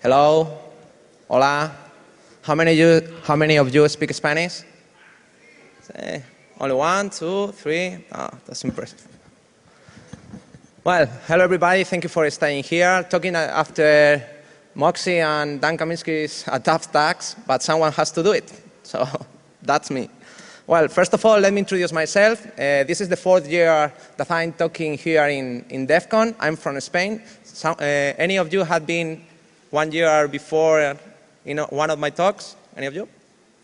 Hello, hola. How many of you speak Spanish? Only 1, 2, 3. Oh, that's impressive. Well, hello everybody. Thank you for staying here. Talking after Moxie and Dan Kaminsky's a tough task, but someone has to do it. So that's me. Well, first of all, let me introduce myself. This is the 4th year that I'm talking here in DEFCON. I'm from Spain. Any of you have been 1 year before one of my talks? Any of you?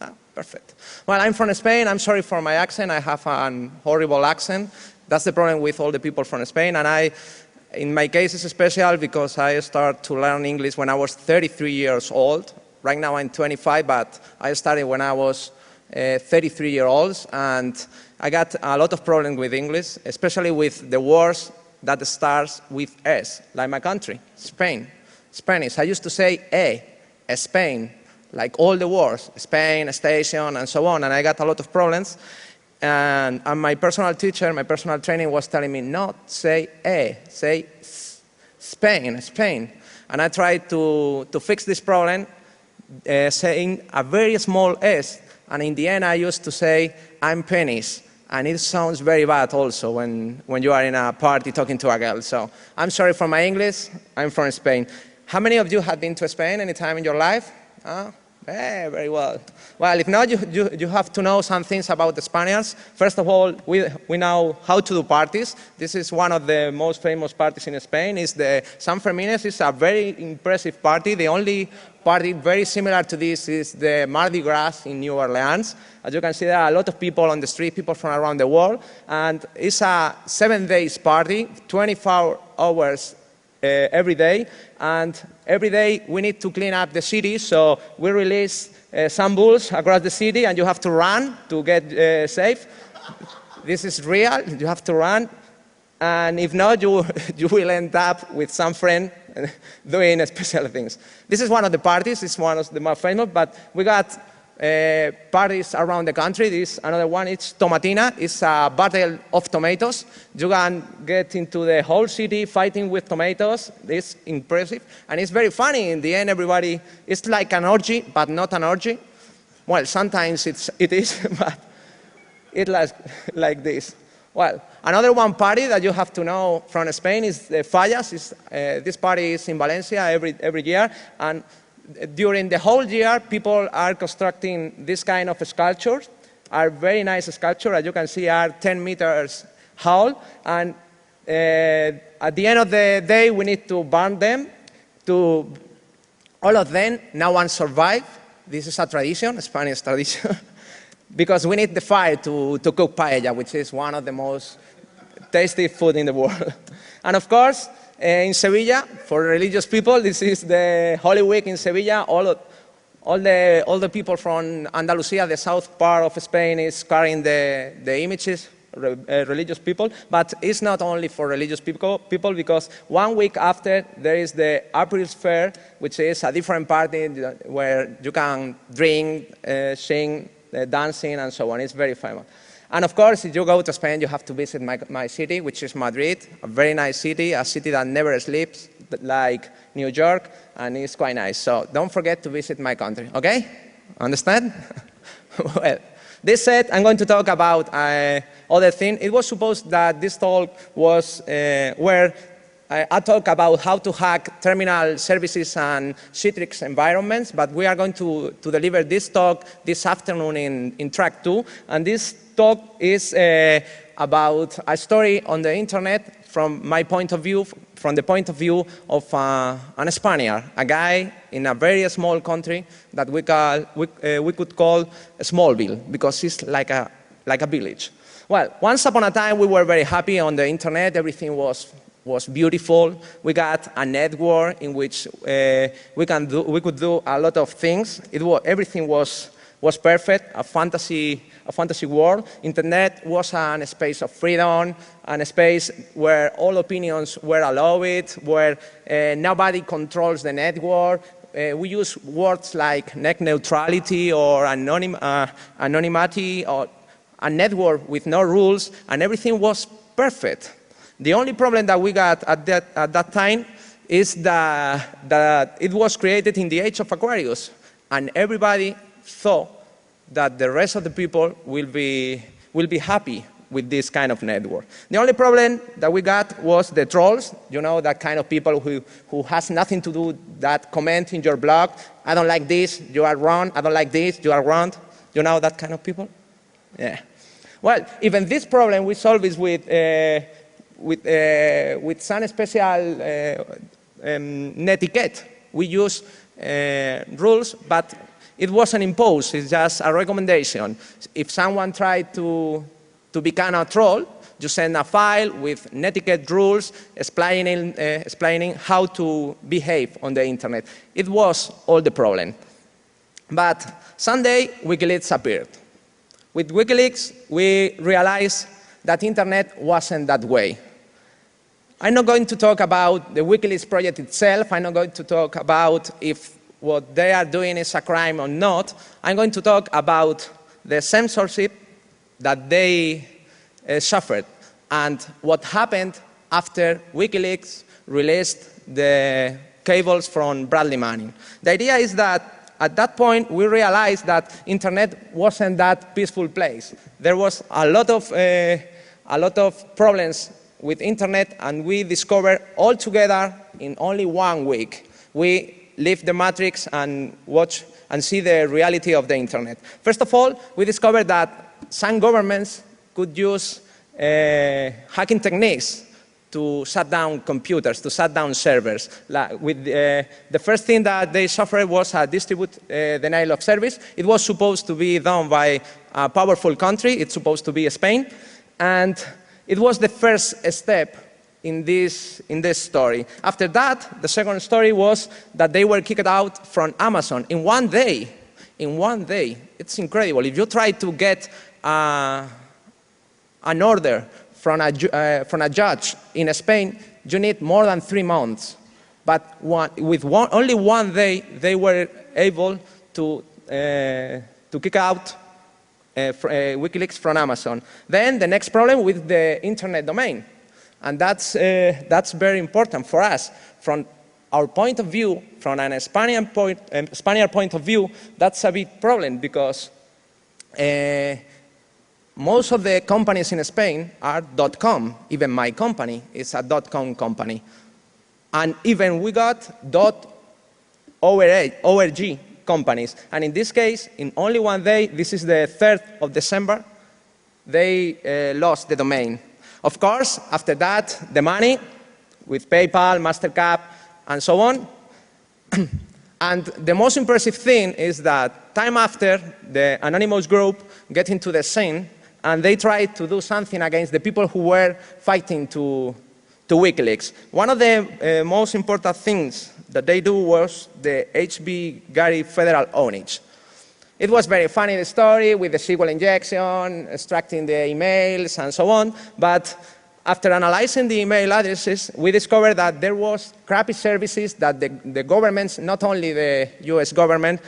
Ah, perfect. Well, I'm from Spain. I'm sorry for my accent. I have an horrible accent. That's the problem with all the people from Spain. And in my case, it's special because I started to learn English when I was 33 years old. Right now, I'm 25, but I started when I was 33 years old. And I got a lot of problems with English, especially with the words that starts with S, like my country, Spain. Spanish. I used to say Spain, like all the words, Spain, station, and so on. And I got a lot of problems. And my personal teacher, my personal training was telling me, not say say Spain, Spain. And I tried to fix this problem saying a very small S. And in the end, I used to say, I'm penis. And it sounds very bad also when you are in a party talking to a girl. So I'm sorry for my English. I'm from Spain. How many of you have been to Spain any time in your life? Very well. Well, if not, you have to know some things about the Spaniards. First of all, we know how to do parties. This is one of the most famous parties in Spain. It's the San Fermines. It's a very impressive party. The only party very similar to this is the Mardi Gras in New Orleans. As you can see, there are a lot of people on the street, people from around the world. And it's a 7-day party, 24 hours every day, and every day we need to clean up the city, so we release some bulls across the city, and you have to run to get safe. This is real, you have to run, and if not, you will end up with some friend doing special things. This is one of the parties, it's one of the most famous, but we got parties around the country. This another one, it's Tomatina. It's a battle of tomatoes. You can get into the whole city fighting with tomatoes. It's impressive. And it's very funny. In the end, everybody, it's like an orgy, but not an orgy. Well, sometimes it is, but it lasts like this. Well, another one party that you have to know from Spain is the Fallas. This party is in Valencia every year. And during the whole year, people are constructing this kind of sculptures, are very nice sculptures, as you can see, are 10 meters tall, and at the end of the day, we need to burn them. All of them, no one survived. This is a tradition, a Spanish tradition, because we need the fire to cook paella, which is one of the most tasty food in the world. And of course, in Sevilla, for religious people, this is the Holy Week in Sevilla. All the people from Andalusia, the south part of Spain, is carrying the images, religious people. But it's not only for religious people, because 1 week after, there is the April's Fair, which is a different party where you can drink, sing, dancing, and so on. It's very famous. And of course, if you go to Spain, you have to visit my city, which is Madrid, a very nice city, a city that never sleeps, like New York, and it's quite nice. So don't forget to visit my country, okay? Understand? Well, this said, I'm going to talk about other thing. It was supposed that this talk was where I talk about how to hack terminal services and Citrix environments, but we are going to deliver this talk this afternoon in track 2, and this talk is about a story on the internet from my point of view, from the point of view of an Spaniard, a guy in a very small country that we could call Smallville, because it's like a village. Well, once upon a time, we were very happy on the internet. Everything was beautiful. We got a network in which we could do a lot of things. Everything was perfect, a fantasy world. Internet was a space of freedom, and a space where all opinions were allowed, where nobody controls the network. We use words like net neutrality or anonymity, or a network with no rules, and everything was perfect. The only problem that we got at that time is that it was created in the age of Aquarius, and everybody thought that the rest of the people will be happy with this kind of network. The only problem that we got was the trolls, you know, that kind of people who has nothing to do that comment in your blog, I don't like this, you are wrong, I don't like this, you are wrong. You know that kind of people? Yeah. Well, even this problem we solve is with some special netiquette. We use rules, but it wasn't imposed, it's just a recommendation. If someone tried to become a troll, you send a file with netiquette rules explaining how to behave on the internet. It was all the problem. But someday, WikiLeaks appeared. With WikiLeaks, we realized that internet wasn't that way. I'm not going to talk about the WikiLeaks project itself. I'm not going to talk about if what they are doing is a crime or not. I'm going to talk about the censorship that they suffered and what happened after WikiLeaks released the cables from Bradley Manning. The idea is that at that point, we realized that internet wasn't that peaceful place. There was a lot of problems with internet, and we discovered all together in only 1 week. We leave the matrix and watch and see the reality of the internet. First of all, we discovered that some governments could use hacking techniques to shut down computers, to shut down servers. The first thing that they suffered was a distributed denial of service. It was supposed to be done by a powerful country. It's supposed to be Spain. And it was the first step in this story. After that, the second story was that they were kicked out from Amazon in 1 day. In 1 day. It's incredible. If you try to get an order from a judge in Spain, you need more than 3 months. But only 1 day, they were able to kick out WikiLeaks from Amazon. Then the next problem with the internet domain. And that's very important for us. From our point of view, from an Spaniard point of view, that's a big problem because most of the companies in Spain are .com. Even my company is a .com company. And even we got .org companies. And in this case, in only 1 day, this is the 3rd of December, they lost the domain. Of course, after that, the money with PayPal, MasterCard, and so on. And the most impressive thing is that time after, the anonymous group get into the scene and they tried to do something against the people who were fighting to WikiLeaks. One of the most important things that they do was the HB Gary federal ownage. It was very funny, the story, with the SQL injection, extracting the emails, and so on. But after analyzing the email addresses, we discovered that there was crappy services that the governments, not only the US government,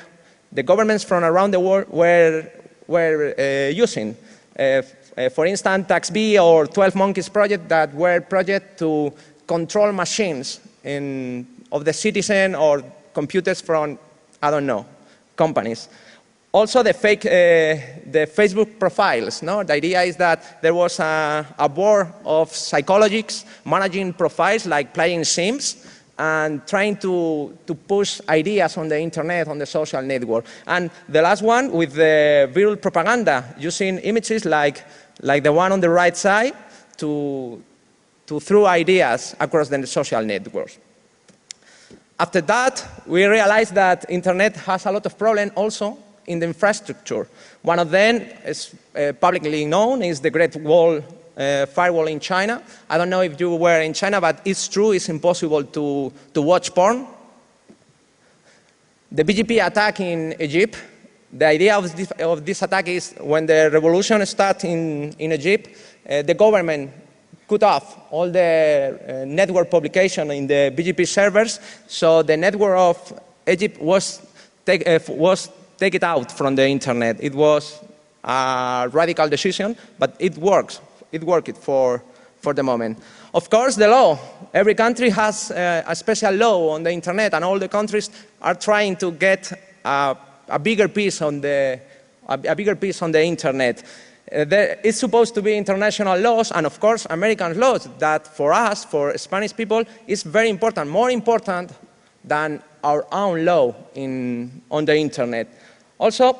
the governments from around the world were using. For instance, TaxB or 12 Monkeys project that were projects to control machines of the citizen or computers from, I don't know, companies. Also, the Facebook profiles. No? The idea is that there was a board of psychologists managing profiles like playing Sims and trying to push ideas on the internet, on the social network. And the last one with the viral propaganda, using images like the one on the right side to throw ideas across the social networks. After that, we realized that internet has a lot of problems also in the infrastructure. One of them is publicly known, is the Great Wall firewall in China. I don't know if you were in China, but it's true, it's impossible to watch porn. The BGP attack in Egypt, the idea of this attack is when the revolution started in Egypt, the government cut off all the network publication in the BGP servers, so the network of Egypt was taken out from the internet. It was a radical decision, but it worked. It worked for for the moment. Of course, the law. Every country has a special law on the internet, and all the countries are trying to get a bigger piece on the internet. It's supposed to be international laws, and of course, American laws that for us, for Spanish people, is very important, more important than our own law on the internet. Also,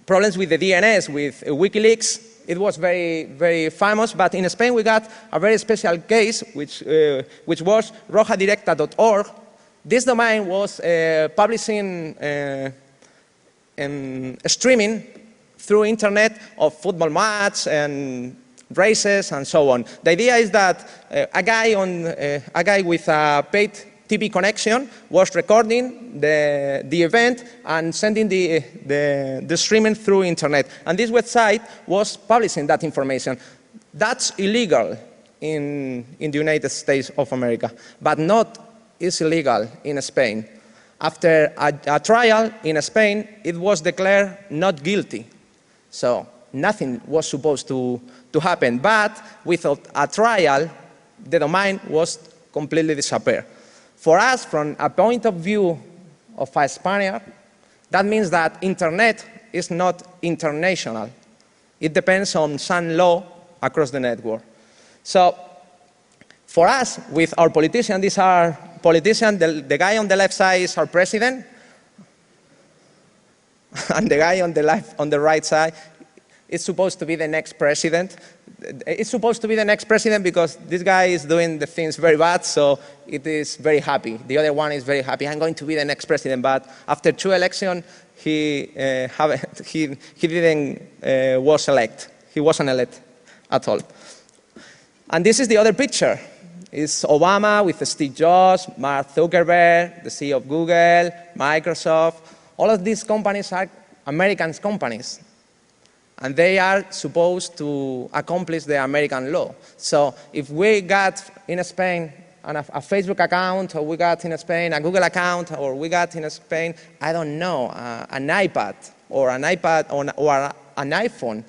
problems with the DNS, with WikiLeaks. It was very, very famous, but in Spain we got a very special case, which was rojadirecta.org. This domain was publishing streaming through internet of football matches and races and so on. The idea is that a guy with a paid TV connection was recording the event and sending the streaming through internet. And this website was publishing that information. That's illegal in the United States of America, but not is illegal in Spain. After a trial in Spain, it was declared not guilty. So nothing was supposed to happen. But without a trial, the domain was completely disappeared. For us, from a point of view of a Spaniard, that means that internet is not international. It depends on some law across the network. So for us, with our politicians, these are politicians, the guy on the left side is our president, and the guy on the right side is supposed to be the next president. It's supposed to be the next president because this guy is doing the things very bad, so it is very happy. The other one is very happy. I'm going to be the next president, but after 2 elections, he wasn't elected at all. And this is the other picture. It's Obama with Steve Jobs, Mark Zuckerberg, the CEO of Google, Microsoft. All of these companies are American companies. And they are supposed to accomplish the American law. So if we got in Spain a Facebook account, or we got in Spain a Google account, or we got in Spain, I don't know, an iPad or an iPhone,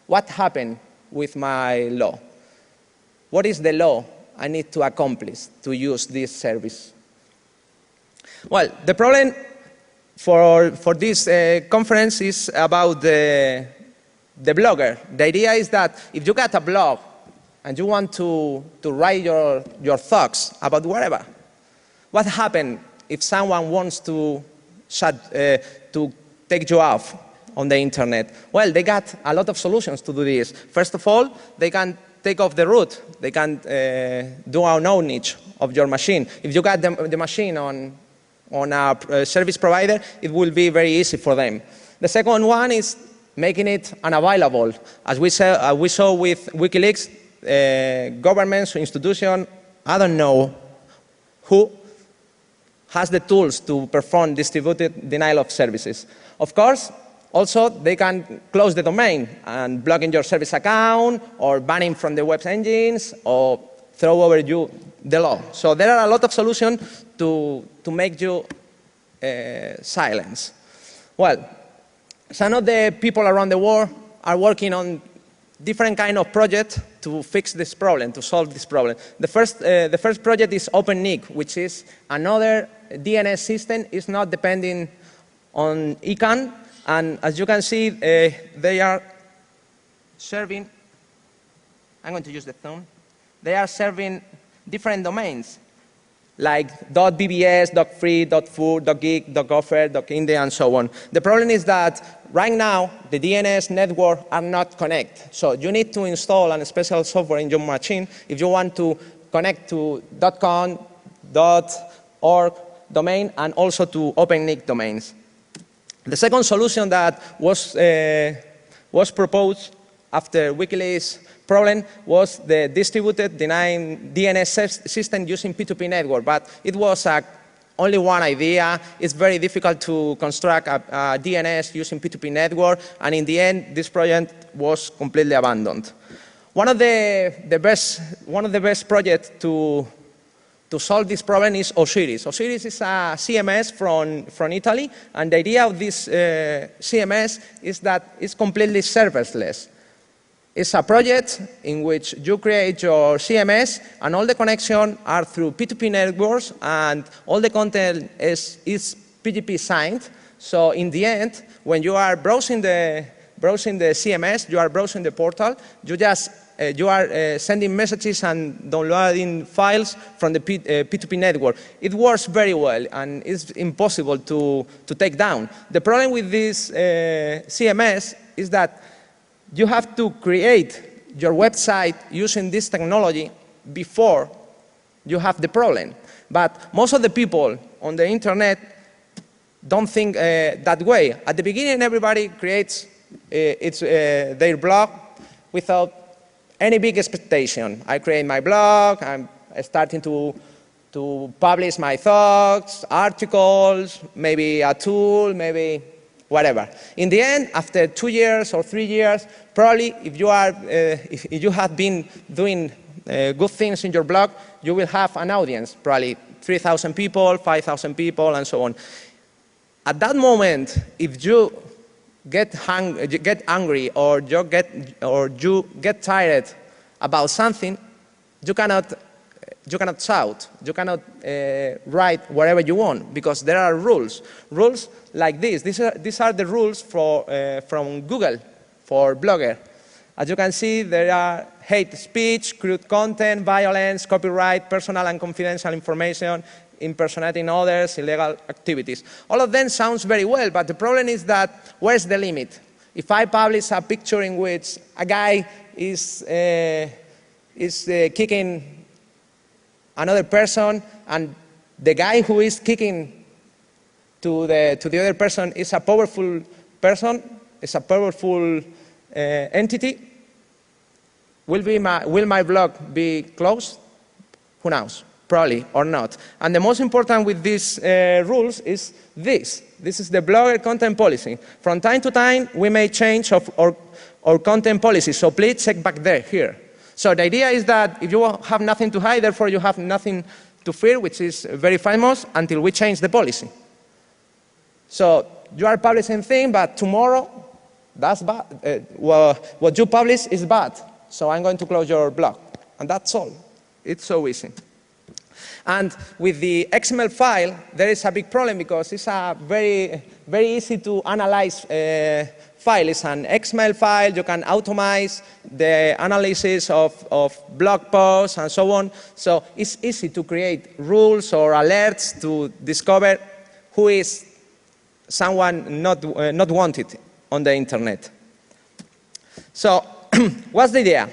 what happened with my law? What is the law I need to accomplish to use this service? Well, the problem for this conference is about the blogger. The idea is that if you got a blog and you want to write your thoughts about whatever, what happens if someone wants to take you off on the internet? Well, they got a lot of solutions to do this. First of all, they can take off the root. They can do an ownage of your machine. If you got the machine on a service provider, it will be very easy for them. The second one is making it unavailable. As we saw with WikiLeaks, governments, institutions, I don't know who has the tools to perform distributed denial of services. Of course, also they can close the domain and blocking your service account or banning from the web engines or throw over you the law. So there are a lot of solutions to make you silence. Well, some of the people around the world are working on different kind of projects to fix this problem, to solve this problem. The first project is OpenNIC, which is another DNS system. It's not depending on ICANN, and as you can see, they are serving, I'm going to use the thumb, they are serving different domains, like .bbs, .free, .fur, .geek, .gopher, .indie, and so on. The problem is that right now, the DNS network are not connected. So you need to install a special software in your machine if you want to connect to .com, .org domain, and also to OpenNIC domains. The second solution that was proposed after WikiLeaks problem was the distributed denying DNS system using P2P network, but it was only one idea. It's very difficult to construct a DNS using P2P network, and in the end, this project was completely abandoned. One of the best projects to solve this problem is Osiris. Osiris is a CMS from Italy, and the idea of this CMS is that it's completely serverless. It's a project in which you create your CMS, and all the connections are through P2P networks, and all the content is PGP signed. So in the end, when you are browsing the CMS, you are browsing the portal, you are sending messages and downloading files from the P2P network. It works very well, and it's impossible to take down. The problem with this CMS is that you have to create your website using this technology before you have the problem. But most of the people on the internet don't think that way. At the beginning, everybody creates their blog without any big expectation. I create my blog, I'm starting to publish my thoughts, articles, maybe a tool, maybe whatever. In the end, after 2 years or 3 years, probably if you have been doing good things in your blog, you will have an audience, probably 3,000 people, 5,000 people, and so on. At that moment, if you get angry or you get tired about something, you cannot shout, you cannot write whatever you want, because there are rules. Rules like this. These are the rules from Google for Blogger. As you can see, there are hate speech, crude content, violence, copyright, personal and confidential information, impersonating others, illegal activities. All of them sounds very well, but the problem is that where's the limit? If I publish a picture in which a guy is kicking another person, and the guy who is kicking to the other person is a powerful person, is a powerful entity, will my blog be closed? Who knows? Probably, or not. And the most important with these rules is this. This is the Blogger content policy. From time to time, we may change our content policy, so please check back here. So the idea is that if you have nothing to hide, therefore you have nothing to fear, which is very famous, until we change the policy. So you are publishing things, but tomorrow, that's bad. What you publish is bad, so I'm going to close your blog. And that's all. It's so easy. And with the XML file, there is a big problem, because it's a very easy to analyze file. It's an XML file. You can automate the analysis of blog posts and so on. So it's easy to create rules or alerts to discover who is someone not wanted on the internet. So what's the idea?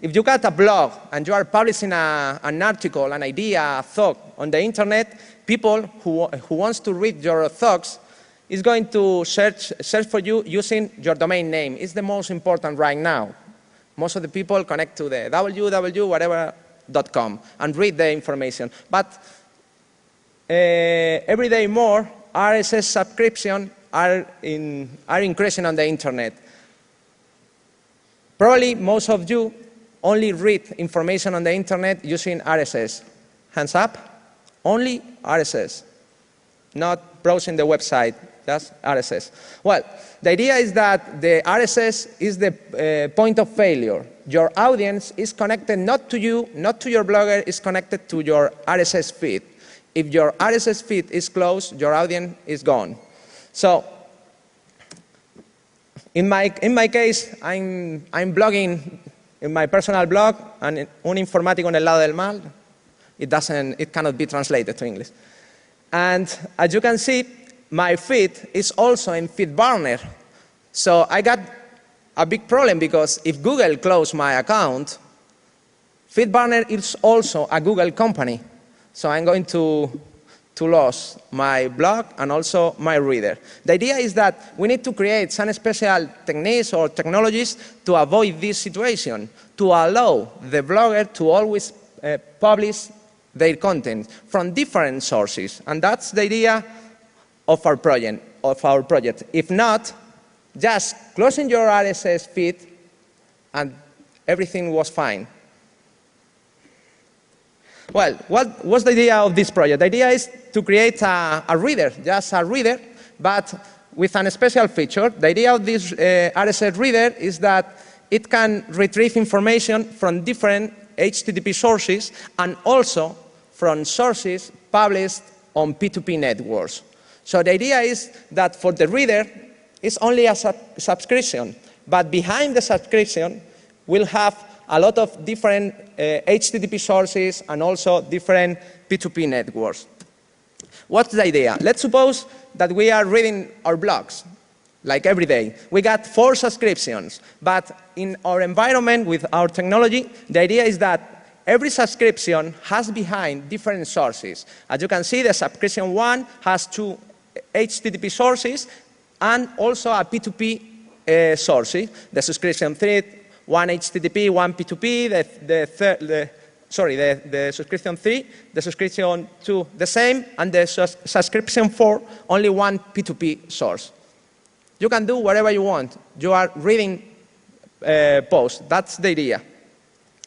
If you got a blog and you are publishing an article, an idea, a thought on the internet, people who wants to read your thoughts is going to search for you using your domain name. It's the most important right now. Most of the people connect to the www.whatever.com and read the information. But every day more, RSS subscriptions are increasing on the internet. Probably most of you only read information on the internet using RSS. Hands up. Only RSS. Not browsing the website, just RSS. Well, the idea is that the RSS is the point of failure. Your audience is connected not to you, not to your blogger, is connected to your RSS feed. If your RSS feed is closed, your audience is gone. So, in my case, I'm blogging in my personal blog, and un informático en el lado del mal. It cannot be translated to English. And as you can see, my feed is also in FeedBurner. So I got a big problem, because if Google closed my account, FeedBurner is also a Google company. So I'm going to lose my blog and also my reader. The idea is that we need to create some special techniques or technologies to avoid this situation, to allow the blogger to always publish their content from different sources. And that's the idea of our project. If not, just closing your RSS feed and everything was fine. Well, what was the idea of this project? The idea is to create a reader, just a reader, but with a special feature. The idea of this RSS reader is that it can retrieve information from different HTTP sources and also from sources published on P2P networks. So the idea is that for the reader, it's only a subscription, but behind the subscription, we'll have a lot of different HTTP sources and also different P2P networks. What's the idea? Let's suppose that we are reading our blogs, like every day. We got 4 subscriptions, but in our environment with our technology, the idea is that every subscription has behind different sources. As you can see, the subscription 1 has 2 HTTP sources and also a P2P sources. The subscription 3, 1 HTTP, 1 P2P, the subscription 3, the subscription 2 the same, and the subscription 4 only 1 P2P source. You can do whatever you want. You are reading posts. That's the idea.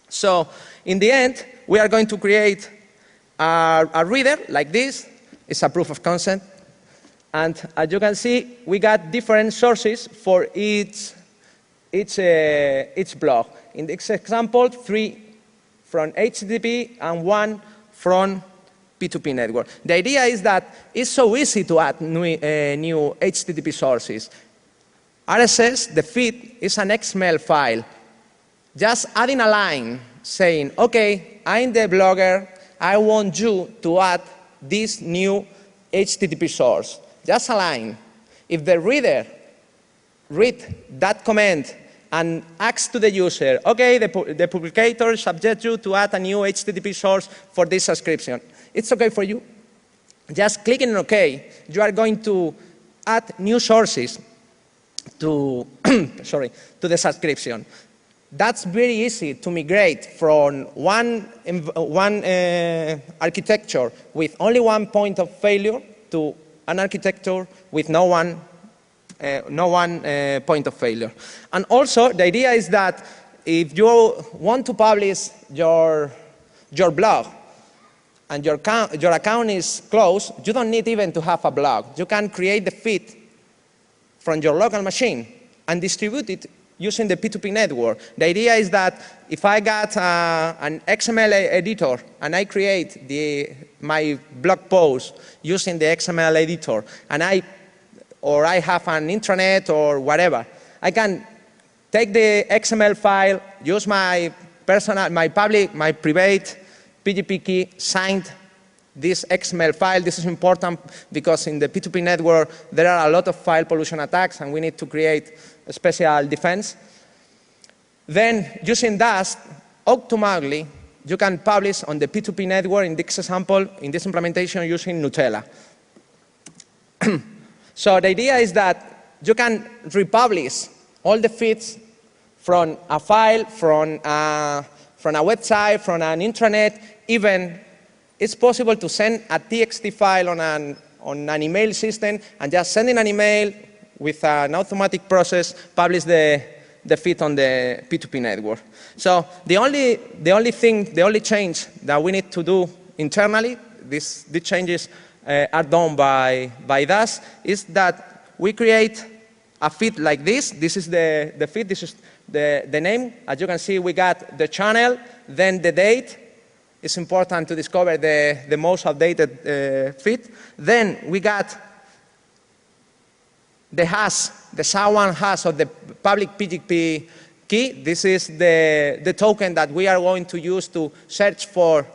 So in the end, we are going to create a reader like this. It's a proof of concept. And as you can see, we got different sources for each blog. In this example, 3 from HTTP and 1 from P2P network. The idea is that it's so easy to add new HTTP sources. RSS, the feed, is an XML file. Just adding a line saying, OK, I'm the blogger. I want you to add this new HTTP source. Just a line. If the reader reads that comment and asks to the user, OK, the publicator subjects you to add a new HTTP source for this subscription. It's OK for you. Just clicking on OK, you are going to add new sources to, the subscription. That's very easy to migrate from one architecture with only 1 point of failure to an architecture with no one point of failure. And also, the idea is that if you want to publish your blog and your account is closed, you don't need even to have a blog. You can create the feed from your local machine and distribute it using the P2P network. The idea is that if I got an XML editor and I create my blog post using the XML editor, and I have an intranet or whatever, I can take the XML file, use my private PGP key, signed this XML file. This is important because in the P2P network, there are a lot of file pollution attacks, and we need to create a special defense. Then, using Dust, automatically, you can publish on the P2P network, in this example, in this implementation, using Nutella. So the idea is that you can republish all the feeds from a file, from a website, from an intranet. Even it's possible to send a TXT file on an email system and just sending an email with an automatic process, publish the feed on the P2P network. So the only change that we need to do internally, these changes are done by Dust, is that we create a feed like this. This is the feed. This is the name. As you can see, we got the channel, then the date. It's important to discover the most updated feed. Then we got the hash, the SHA-1 hash of the public PGP key. This is the token that we are going to use to search for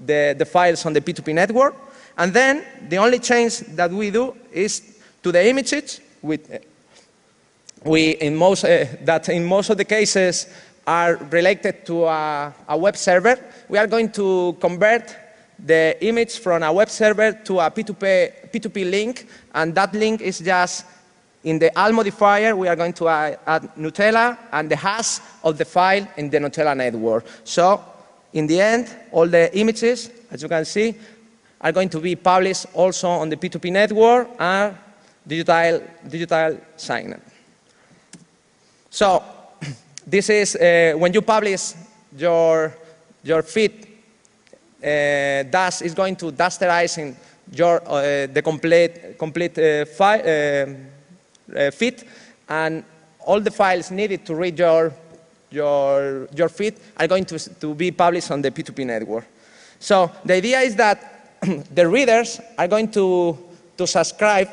the files on the P2P network. And then the only change that we do is to the images, in most of the cases are related to a web server. We are going to convert the image from a web server to a P2P link, and that link is just in the AL modifier. We are going to add Nutella and the hash of the file in the Nutella network. So in the end, all the images, as you can see, are going to be published also on the P2P network and digital signed. So this is when you publish your feed, Dust is going to dusterize the complete file, feed, and all the files needed to read your your feed are going to be published on the P2P network. So the idea is that the readers are going to subscribe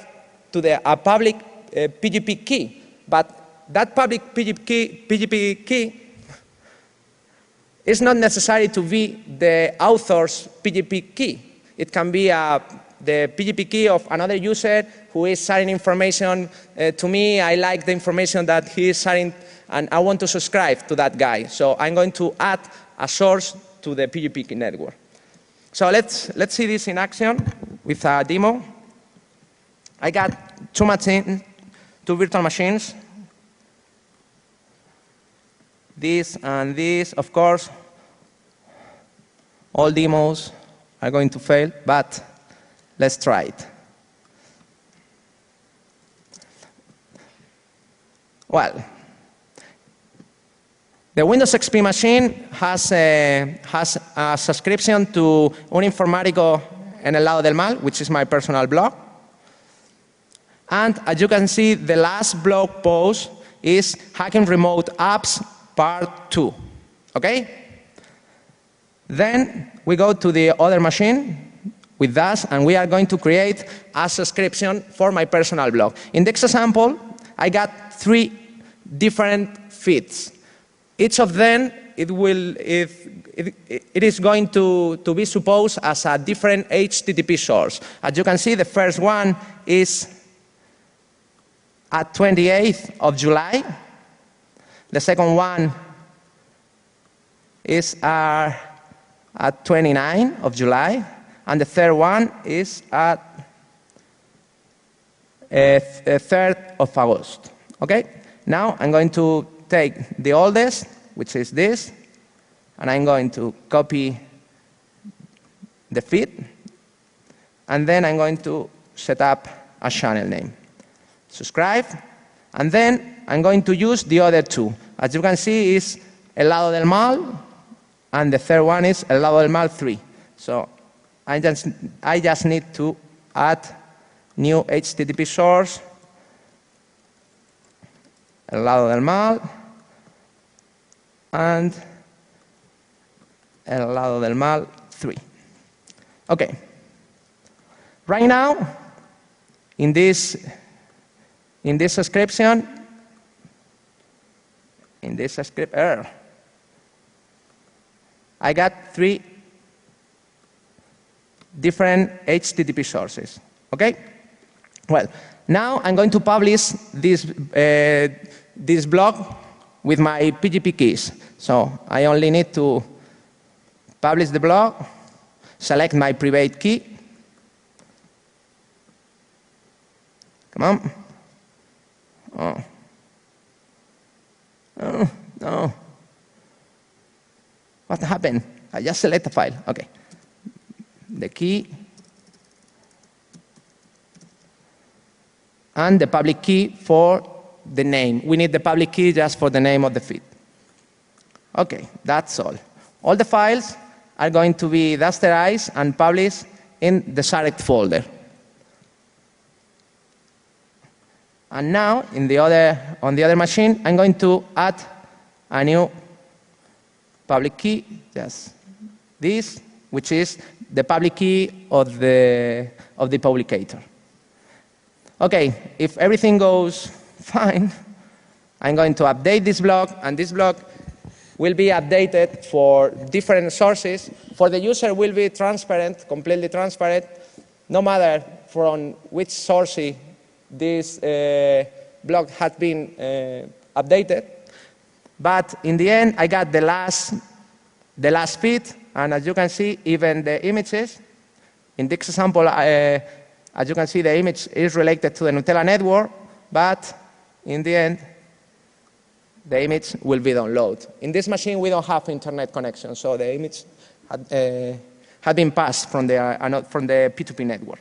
to a public PGP key, but that public PGP key is not necessary to be the author's PGP key. It can be the PGP key of another user who is sharing information to me. I like the information that he is sharing, and I want to subscribe to that guy. So I'm going to add a source to the PGP network. So let's see this in action with a demo. I got two virtual machines. This and this, of course. All demos are going to fail, but let's try it. Well, the Windows XP machine has a subscription to Un Informático en el lado del mal, which is my personal blog. And as you can see, the last blog post is Hacking Remote Apps Part 2. Okay? Then we go to the other machine with that, and we are going to create a subscription for my personal blog. In this example, I got 3 different feeds. Each of them, it is going to be supposed as a different HTTP source. As you can see, the first one is at 28th of July. The second one is at 29th of July. And the third one is at 3rd of August. Okay? Now I'm going to take the oldest, which is this, and I'm going to copy the feed, and then I'm going to set up a channel name. Subscribe, and then I'm going to use the other 2. As you can see, is El Lado del Mal, and the third one is El Lado del Mal 3. So I just need to add new HTTP source, El Lado del Mal, and El Lado del Mal 3. Okay. Right now, in this subscription, I got 3 different HTTP sources. Okay? Well, now I'm going to publish this blog with my PGP keys. So I only need to publish the blog, select my private key. Come on. Oh, no. What happened? I just select a file. Okay. The key and the public key for the name. We need the public key just for the name of the feed. Okay, that's all. All the files are going to be rasterized and published in the shared folder. And now, on the other machine, I'm going to add a new public key, just this, which is the public key of the publicator. Okay, if everything goes fine, I'm going to update this blog, and this blog will be updated for different sources. For the user, will be transparent, completely transparent, no matter from which source this blog has been updated. But in the end, I got the last feed, and as you can see, even the images. In this example, as you can see, the image is related to the Nutella network, but in the end, the image will be downloaded. In this machine, we don't have internet connection, so the image had been passed from the P2P network.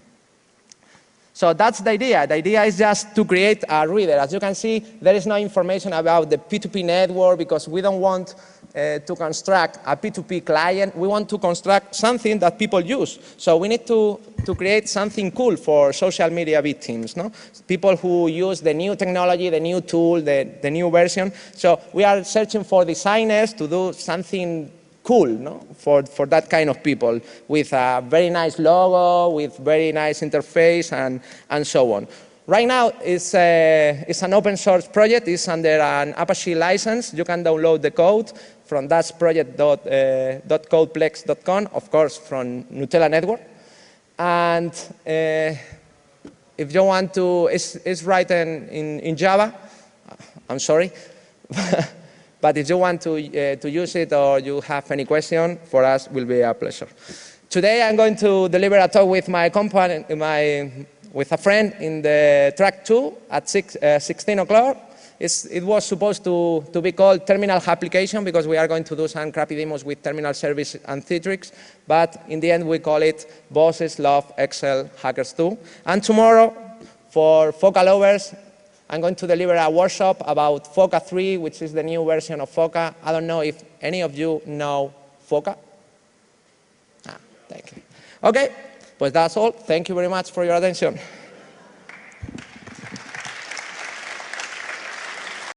So that's the idea. The idea is just to create a reader. As you can see, there is no information about the P2P network because we don't want to construct a P2P client, we want to construct something that people use. So we need to create something cool for social media victims, no? People who use the new technology, the new tool, the new version. So we are searching for designers to do something cool, no? For that kind of people, with a very nice logo, with very nice interface, and so on. Right now, it's an open source project. It's under an Apache license. You can download the code from project.codeplex.com, of course, from Nutella Network. And if you want to, it's written in Java. I'm sorry. But if you want to use it or you have any question, for us, it will be a pleasure. Today, I'm going to deliver a talk with my company, with a friend in the track 2 at 16 o'clock. It was supposed to be called Terminal Application because we are going to do some crappy demos with Terminal Service and Citrix. But in the end, we call it Bosses Love Excel Hackers 2. And tomorrow, for Foca lovers, I'm going to deliver a workshop about Foca 3, which is the new version of Foca. I don't know if any of you know Foca. Thank you. OK, pues that's all. Thank you very much for your attention.